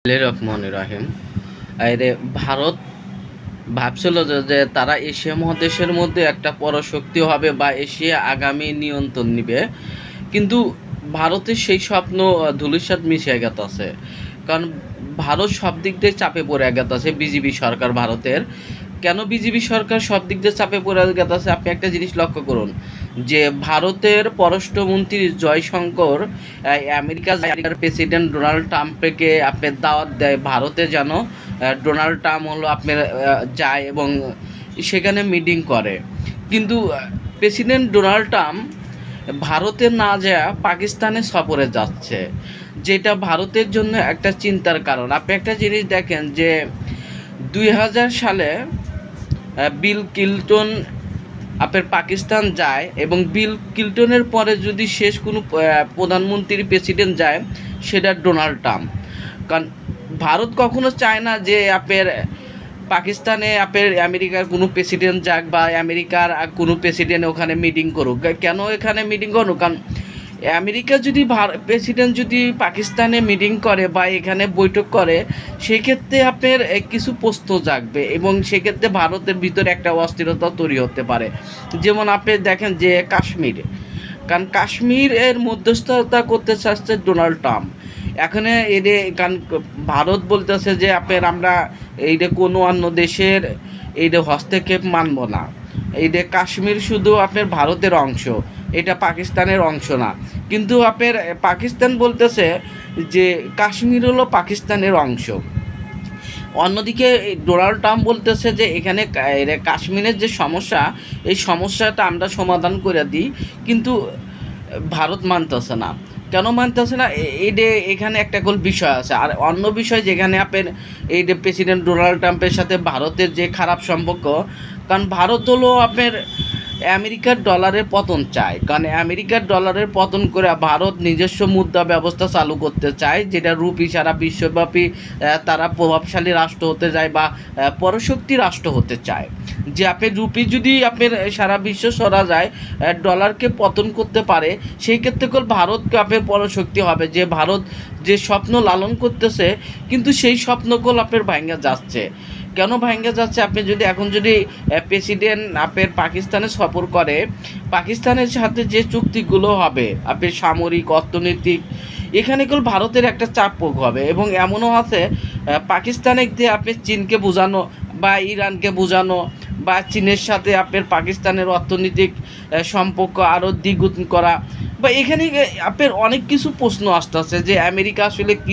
রহমান রাহিম। আরে ভারত ভাবছিল যে তারা এশিয়া মহাদেশের মধ্যে একটা পরাশক্তি হবে বা এশিয়া আগামী নিয়ন্ত্রণ নিবে, কিন্তু ভারতের সেই স্বপ্ন ধূলিসাৎ মিশে গেছে। কারণ ভারত সব দিক দিয়ে চাপে পড়ে গেছে। বিজেপি সরকার ভারতের, কেন বিজেপি সরকার সব দিক দিয়ে চাপে পড়ে গেছে? আপনি একটা জিনিস লক্ষ্য করুন যে ভারতের পররাষ্ট্রমন্ত্রী জয়শঙ্কর আমেরিকার প্রেসিডেন্ট ডোনাল্ড ট্রাম্পকে আপনার দাওয়াত দেয় ভারতে, যেন ডোনাল্ড ট্রাম্প হলো আপনার যায় এবং সেখানে মিটিং করে। কিন্তু প্রেসিডেন্ট ডোনাল্ড ট্রাম্প ভারতে না যায় পাকিস্তানে সফরে যাচ্ছে, যেটা ভারতের জন্য একটা চিন্তার কারণ। আপনি একটা জিনিস দেখেন যে 2000 সালে বিল ক্লিনটন আপনার পাকিস্তান যায়, এবং বিল ক্লিনটনের পরে যদি শেষ কোনো প্রধানমন্ত্রী প্রেসিডেন্ট যায় সেটা ডোনাল্ড ট্রাম্প। কারণ ভারত কখনো চায় না যে আপনার পাকিস্তানে আপনার আমেরিকার কোনো প্রেসিডেন্ট যাক বা আমেরিকার কোনো প্রেসিডেন্ট ওখানে মিটিং করুক। কেন এখানে মিটিং করুক? কারণ আমেরিকা যদি প্রেসিডেন্ট যদি পাকিস্তানে মিটিং করে বা এখানে বৈঠক করে, সেক্ষেত্রে আপনার কিছু প্রশ্ন জাগবে এবং সেক্ষেত্রে ভারতের ভিতরে একটা অস্থিরতা তৈরি হতে পারে। যেমন আপনি দেখেন যে কাশ্মীর, কারণ কাশ্মীরের মধ্যস্থতা করতে চাচ্ছে ডোনাল্ড ট্রাম্প। এখানে এদের কারণ ভারত বলতেছে যে আমরা এইটা কোনো অন্য দেশের এইটা হস্তক্ষেপ মানব না, এইটা কাশ্মীর শুধু আপনার ভারতের অংশ, এটা পাকিস্তানের অংশ না। কিন্তু আপনার পাকিস্তান বলতেছে যে কাশ্মীর হলো পাকিস্তানের অংশ। অন্যদিকে ডোনাল্ড ট্রাম্প বলতেছে যে এখানে কাশ্মীরের যে সমস্যা, এই সমস্যাটা আমরা সমাধান করে দিই। কিন্তু ভারত মানতেছে না। কেন মানতেছে না? এইটা এখানে একটা বিষয় আছে। আর অন্য বিষয় যেখানে আপনার এই যে প্রেসিডেন্ট ডোনাল্ড ট্রাম্পের সাথে ভারতের যে খারাপ সম্পর্ক, কারণ ভারত হলো আপনার আমেরিকার ডলারের পতন চায়। কারণ আমেরিকার ডলারের পতন করে ভারত নিজস্ব মুদ্রা ব্যবস্থা চালু করতে চায়, যেটা রুপি সারা বিশ্বব্যাপী তারা প্রভাবশালী রাষ্ট্র হতে যায় বা পরাশক্তি রাষ্ট্র হতে চায়। যে আপনি রুপি যদি আপনার সারা বিশ্ব সরা যায়, ডলারকে পতন করতে পারে, সেই ক্ষেত্রে ভারতকে আপনার পরাশক্তি হবে। যে ভারত যে স্বপ্ন লালন করতেছে, কিন্তু সেই স্বপ্নগুলো আপনার ভাঙ্গা যাচ্ছে। কেন ভাঙ্গা যাচ্ছে? আপনি যদি এখন যদি প্রেসিডেন্ট আপনার পাকিস্তানে সফর করে, পাকিস্তানের সাথে যে চুক্তিগুলো হবে আপনার সামরিক অর্থনৈতিক, এখানে ভারতের একটা চাপ প্রয়োগ হবে। এবং এমনও আছে পাকিস্তানে দিয়ে আপনি চীনকে বোঝানো বা ইরানকে বোঝানো বা চীনের সাথে আপনার পাকিস্তানের অর্থনৈতিক সম্পর্ক আরও দ্বিগুণ করা, বা এখানে আপনার অনেক কিছু প্রশ্ন আসতেছে যে আমেরিকা আসলে